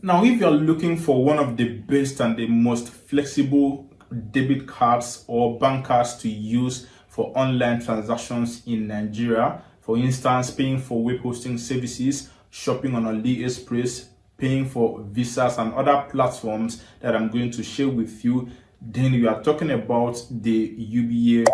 Now, if you're looking for one of the best and the most flexible debit cards or bank cards to use for online transactions in Nigeria, for instance, paying for web hosting services, shopping on AliExpress, paying for visas and other platforms that I'm going to share with you, then we are talking about the UBA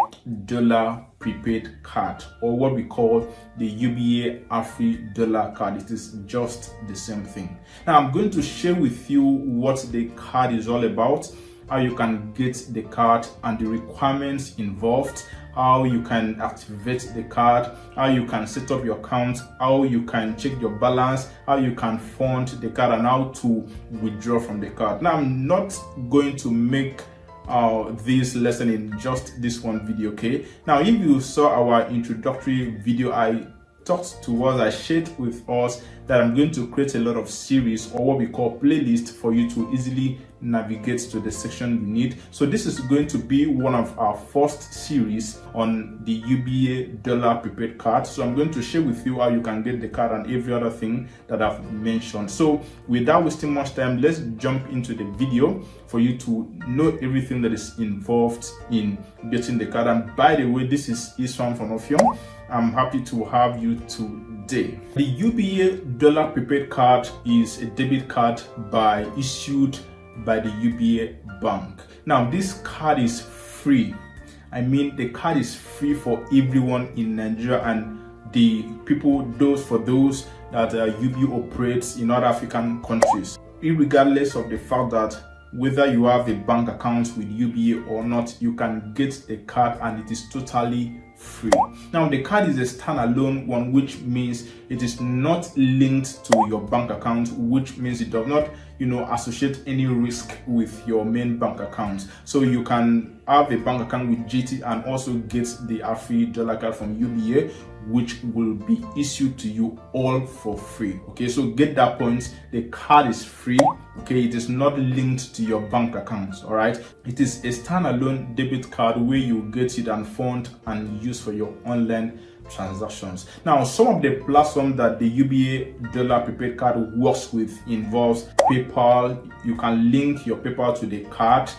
Dollar Prepaid Card, or what we call the UBA AfriCard Card. It is just the same thing. Now, I'm going to share with you what the card is all about, how you can get the card and the requirements involved, how you can activate the card, how you can set up your account, how you can check your balance, how you can fund the card, and how to withdraw from the card. Now, I'm not going to make this lesson in just this one video, okay? Now, if you saw our introductory video, I shared with us that I'm going to create a lot of series, or what we call playlist, for you to easily navigate to the section you need. So this is going to be one of our first series on the UBA Dollar Prepaid Card. So I'm going to share with you how you can get the card and every other thing that I've mentioned. So without wasting much time, let's jump into the video for you to know everything that is involved in getting the card. And by the way, this is Iswan from Ofion. I'm happy to have you today. The UBA Dollar Prepaid Card is a debit card issued by the UBA Bank. Now, this card is free. I mean, the card is free for everyone in Nigeria and for those that UBA operates in other African countries, regardless of the fact that whether you have a bank account with UBA or not, you can get the card and it is totally free. Now, the card is a standalone one, which means it is not linked to your bank account, which means it does not associate any risk with your main bank account. So you can have a bank account with GT and also get the AfriCard card from UBA, which will be issued to you all for free. Okay, so get that point. The card is free. Okay, it is not linked to your bank account. All right, it is a standalone debit card where you get it and fund and use for your online transactions. Now, some of the platforms that the UBA Dollar Prepaid Card works with involves PayPal. You can link your PayPal to the card.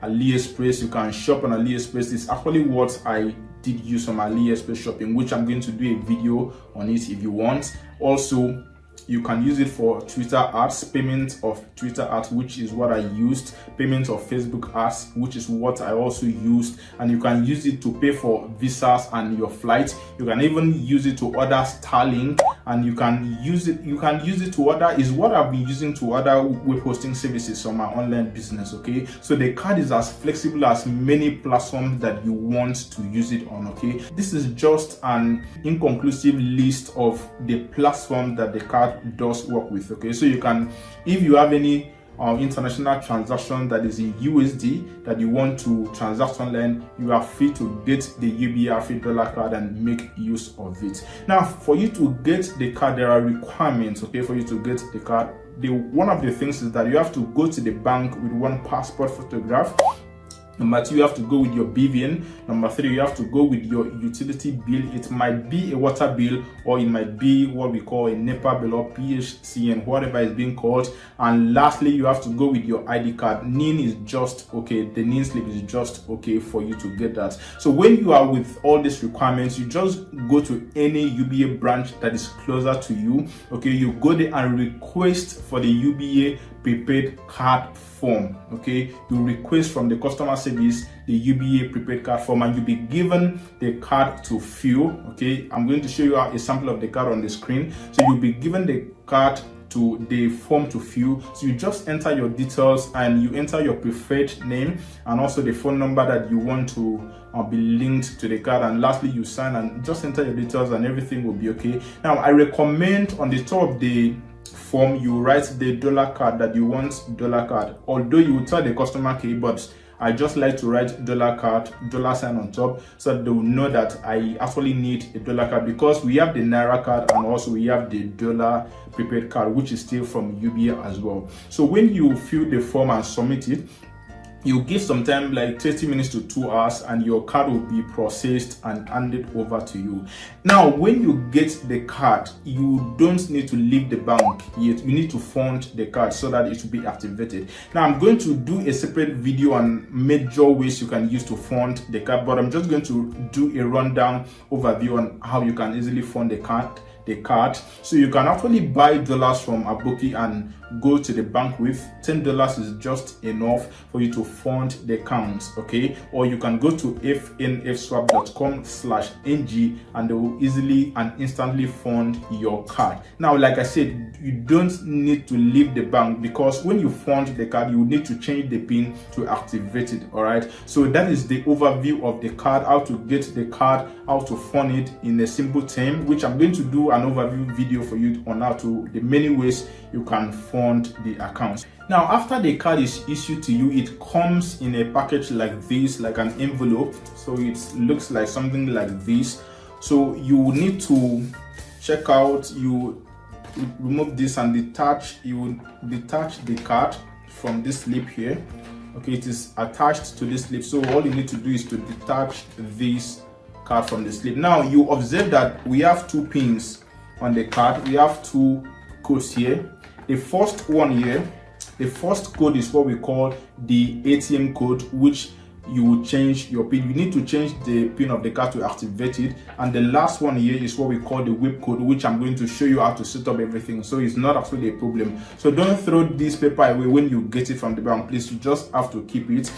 AliExpress, you can shop on AliExpress. It's actually what I did use some AliExpress shopping, which I'm going to do a video on it if you want. Also, you can use it for Twitter ads, payment of Twitter ads, which is what I used, payment of Facebook ads, which is what I also used, and you can use it to pay for visas and your flights. You can even use it to order Starlink, and you can use it to order, is what I've been using to order web hosting services on my online business. Okay, so the card is as flexible as many platforms that you want to use it on. Okay, this is just an inconclusive list of the platforms that the card does work with. Okay, so you can, if you have any international transaction that is in USD that you want to transact online, you are free to get the UBA AfriCard card and make use of it. Now, for you to get the card, there are requirements. Okay, for you to get the card, one of the things is that you have to go to the bank with one passport photograph. Number 2, you have to go with your BVN. Number 3, you have to go with your utility bill. It might be a water bill, or it might be what we call a NEPA bill or PHCN, whatever is being called. And lastly, you have to go with your ID card. NIN is just okay. The NIN slip is just okay for you to get that. So when you are with all these requirements, you just go to any UBA branch that is closer to you. Okay, you go there and request for the UBA prepaid card form. Okay, you request from the customer service the UBA prepaid card form, and you'll be given the card to fill. Okay, I'm going to show you a sample of the card on the screen. So you'll be given the card to the form to fill. So you just enter your details and you enter your preferred name and also the phone number that you want to be linked to the card, and lastly you sign and just enter your details and everything will be okay. Now, I recommend on the top of the form you write the dollar card that you want dollar card, although you will tell the customer key, but I just like to write dollar card, dollar sign on top, so that they will know that I actually need a dollar card, because we have the Naira card and also we have the dollar prepaid card, which is still from UBA as well. So when you fill the form and submit it, you give some time, like 30 minutes to 2 hours, and your card will be processed and handed over to you. Now, when you get the card, you don't need to leave the bank yet. You need to fund the card so that it will be activated. Now, I'm going to do a separate video on major ways you can use to fund the card, but I'm just going to do a rundown overview on how you can easily fund the card. So you can actually buy dollars from Aboki and go to the bank with. $10 is just enough for you to fund the account, okay? Or you can go to fnfswap.com/ng and they will easily and instantly fund your card. Now, like I said, you don't need to leave the bank, because when you fund the card, you need to change the PIN to activate it. All right, so that is the overview of the card, how to get the card, how to fund it in a simple term, which I'm going to do an overview video for you on how to the many ways you can fund the account. Now, after the card is issued to you, it comes in a package like this, like an envelope. So it looks like something like this. So you need to check out, you remove this and detach the card from this slip here. Okay, it is attached to this slip, so all you need to do is to detach this card from the slip. Now, you observe that we have two pins on the card. We have two codes here. The first one here, the first code is what we call the ATM code, which you will change your PIN. You need to change the PIN of the card to activate it. And the last one here is what we call the whip code, which I'm going to show you how to set up everything. So it's not actually a problem. So don't throw this paper away when you get it from the bank, please. You just have to keep it.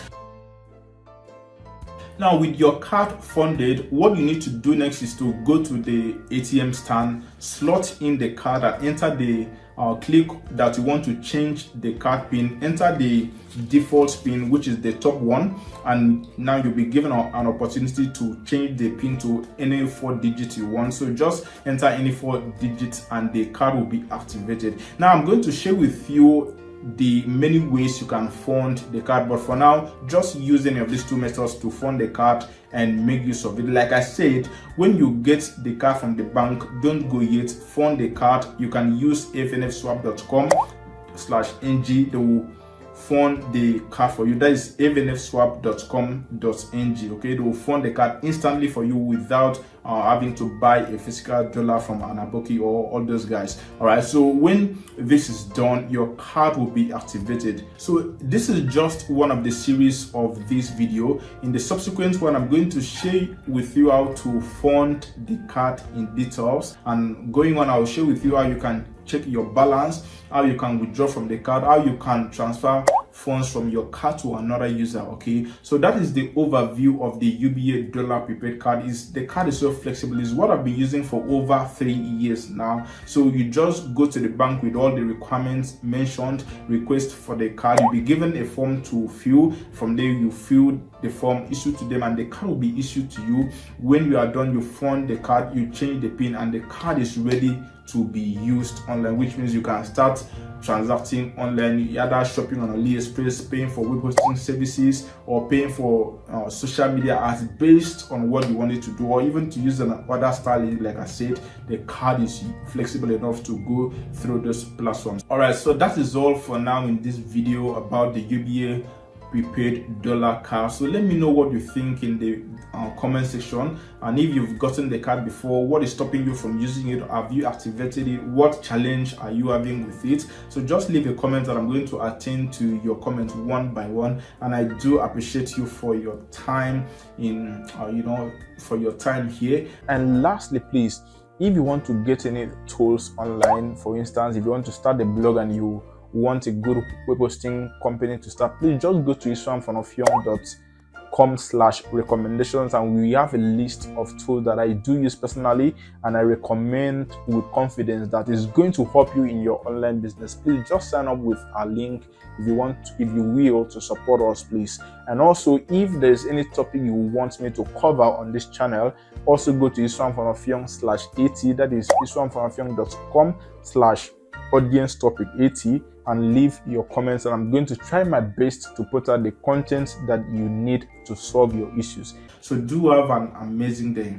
Now, with your card funded, what you need to do next is to go to the ATM stand, slot in the card and enter the click that you want to change the card PIN, enter the default PIN, which is the top one, and now you'll be given an opportunity to change the PIN to any 4 digits you want. So just enter any 4 digits and the card will be activated. Now, I'm going to share with you the many ways you can fund the card, but for now, just use any of these two methods to fund the card and make use of it. Like I said, when you get the card from the bank, don't go yet, fund the card. You can use fnfswap.com/ng. They will fund the card for you. That is fnfswap.com.ng. okay, they will fund the card instantly for you without having to buy a physical dollar from an Aboki or all those guys. All right, so when this is done, your card will be activated. So this is just one of the series of this video. In the subsequent one, I'm going to share with you how to fund the card in details, and going on, I'll share with you how you can check your balance, how you can withdraw from the card, how you can transfer funds from your card to another user. Okay, so that is the overview of the UBA Dollar Prepaid Card. The card is so flexible. It's what I've been using for over 3 years now. So you just go to the bank with all the requirements mentioned, request for the card. You'll be given a form to fill. From there, you fill the form, issue to them, and the card will be issued to you. When you are done, you fund the card, you change the PIN, and the card is ready to be used online, which means you can start transacting online, either shopping on AliExpress, paying for web hosting services, or paying for social media ads based on what you wanted to do, or even to use another styling. Like I said, the card is flexible enough to go through those platforms. All right, so that is all for now in this video about the UBA prepaid dollar card. So let me know what you think in the comment section, and if you've gotten the card before, what is stopping you from using it? Have you activated it? What challenge are you having with it? So just leave a comment and I'm going to attend to your comments one by one, and I do appreciate you for your time in for your time here. And lastly, please, if you want to get any tools online, for instance, if you want to start a blog and you want a good web hosting company to start, please just go to iswanfanofiong.com/recommendations, and we have a list of tools that I do use personally and I recommend with confidence that is going to help you in your online business. Please just sign up with our link if you will, to support us, please. And also, if there's any topic you want me to cover on this channel, also go to iswanfanofiong/80. that is iswanfanofiong.com/audience topic 80, and leave your comments, and I'm going to try my best to put out the content that you need to solve your issues. So do have an amazing day.